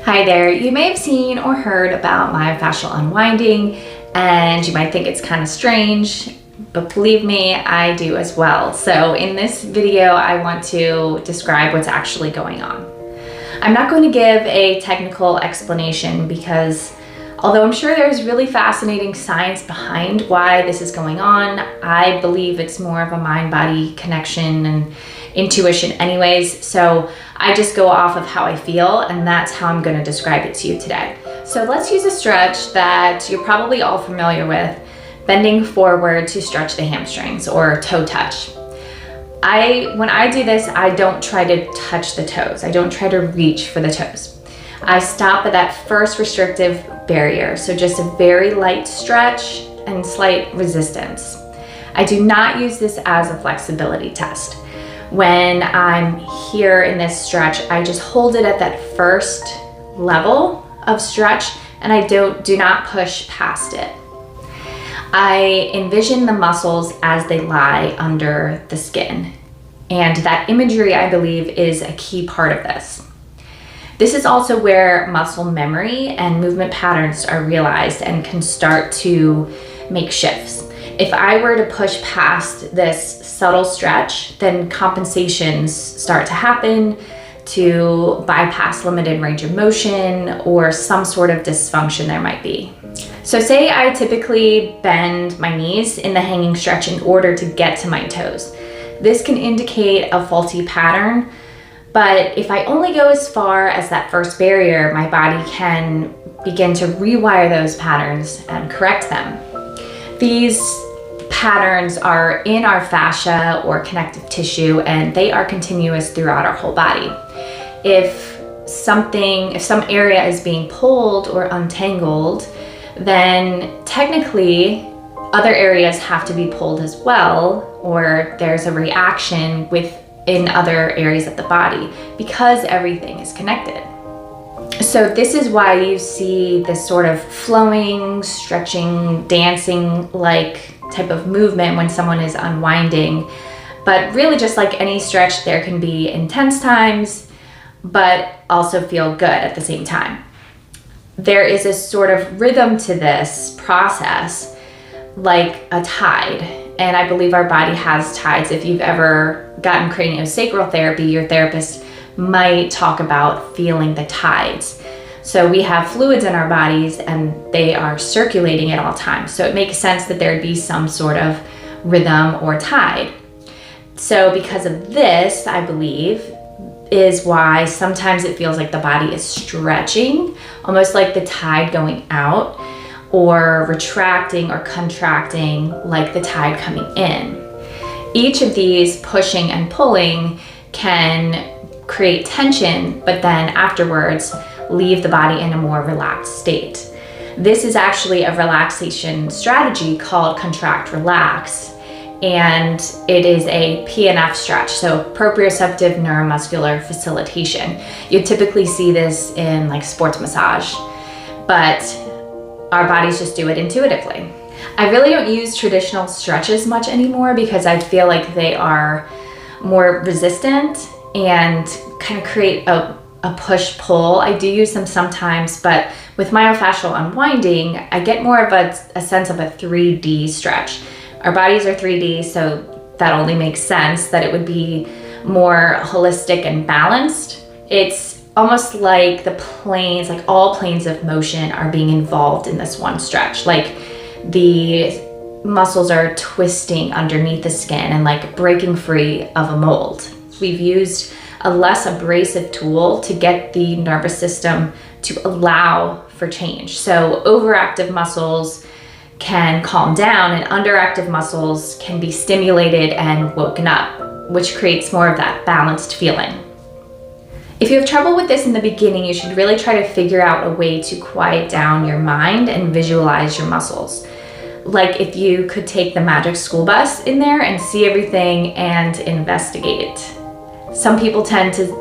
Hi there. You may have seen or heard about myofascial unwinding, and you might think it's kind of strange, but believe me, I do as well. So in this video, I want to describe what's actually going on. I'm not going to give a technical explanation because although I'm sure there's really fascinating science behind why this is going on, I believe it's more of a mind-body connection and intuition anyways. So I just go off of how I feel, and that's how I'm going to describe it to you today. So let's use a stretch that you're probably all familiar with, bending forward to stretch the hamstrings or toe touch. When I do this, I don't try to touch the toes. I don't try to reach for the toes. I stop at that first restrictive barrier. So just a very light stretch and slight resistance. I do not use this as a flexibility test. When I'm here in this stretch, I just hold it at that first level of stretch, and I do not push past it. I envision the muscles as they lie under the skin, and that imagery, I believe, is a key part of this. This is also where muscle memory and movement patterns are realized and can start to make shifts. If I were to push past this subtle stretch, then compensations start to happen to bypass limited range of motion or some sort of dysfunction there might be. So say I typically bend my knees in the hanging stretch in order to get to my toes. This can indicate a faulty pattern, but if I only go as far as that first barrier, my body can begin to rewire those patterns and correct them. These patterns are in our fascia or connective tissue, and they are continuous throughout our whole body. If some area is being pulled or untangled, then technically other areas have to be pulled as well, or there's a reaction within other areas of the body because everything is connected. So this is why you see this sort of flowing, stretching, dancing-like type of movement when someone is unwinding. But really, just like any stretch, there can be intense times, but also feel good at the same time. There is a sort of rhythm to this process, like a tide. And I believe our body has tides. If you've ever gotten craniosacral therapy, your therapist might talk about feeling the tides. So we have fluids in our bodies and they are circulating at all times. So it makes sense that there'd be some sort of rhythm or tide. So because of this, I believe, is why sometimes it feels like the body is stretching, almost like the tide going out, or retracting or contracting like the tide coming in. Each of these pushing and pulling can create tension, but then afterwards leave the body in a more relaxed state. This is actually a relaxation strategy called contract relax, and it is a PNF stretch, so proprioceptive neuromuscular facilitation. You typically see this in like sports massage, but our bodies just do it intuitively. I really don't use traditional stretches much anymore because I feel like they are more resistant and kind of create a push-pull. I do use them sometimes, but with myofascial unwinding, I get more of a sense of a 3D stretch. Our bodies are 3D, so that only makes sense that it would be more holistic and balanced. It's almost like the planes, like all planes of motion are being involved in this one stretch. Like the muscles are twisting underneath the skin and like breaking free of a mold. We've used a less abrasive tool to get the nervous system to allow for change. So overactive muscles can calm down and underactive muscles can be stimulated and woken up, which creates more of that balanced feeling. If you have trouble with this in the beginning, you should really try to figure out a way to quiet down your mind and visualize your muscles. Like if you could take the magic school bus in there and see everything and investigate. Some people tend to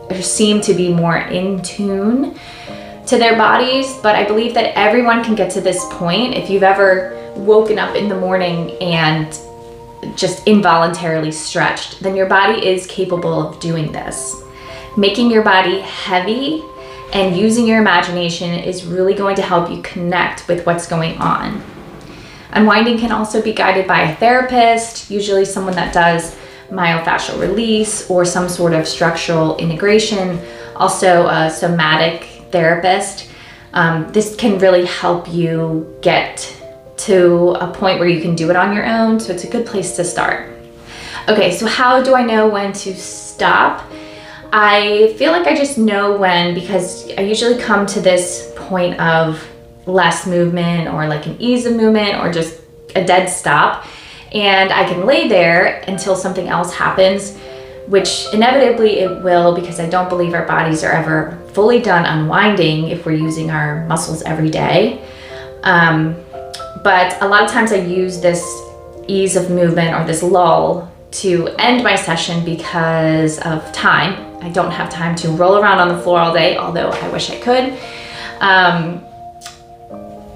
or seem to be more in tune to their bodies, but I believe that everyone can get to this point. If you've ever woken up in the morning and just involuntarily stretched, then your body is capable of doing this. Making your body heavy and using your imagination is really going to help you connect with what's going on. Unwinding can also be guided by a therapist, usually someone that does myofascial release or some sort of structural integration, also a somatic therapist. This can really help you get to a point where you can do it on your own, so it's a good place to start. Okay, so how do I know when to stop? I feel like I just know when, because I usually come to this point of less movement or like an ease of movement or just a dead stop, and I can lay there until something else happens, which inevitably it will, because I don't believe our bodies are ever fully done unwinding if we're using our muscles every day. But a lot of times I use this ease of movement or this lull to end my session because of time. I don't have time to roll around on the floor all day, although I wish I could.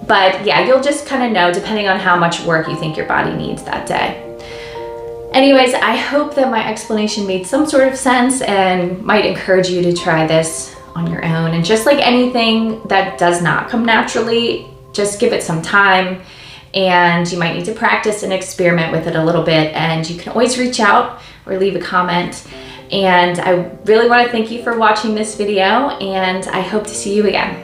But yeah, you'll just kind of know depending on how much work you think your body needs that day. Anyways, I hope that my explanation made some sort of sense and might encourage you to try this on your own. And just like anything that does not come naturally, just give it some time, and you might need to practice and experiment with it a little bit. And you can always reach out or leave a comment. And I really want to thank you for watching this video, and I hope to see you again.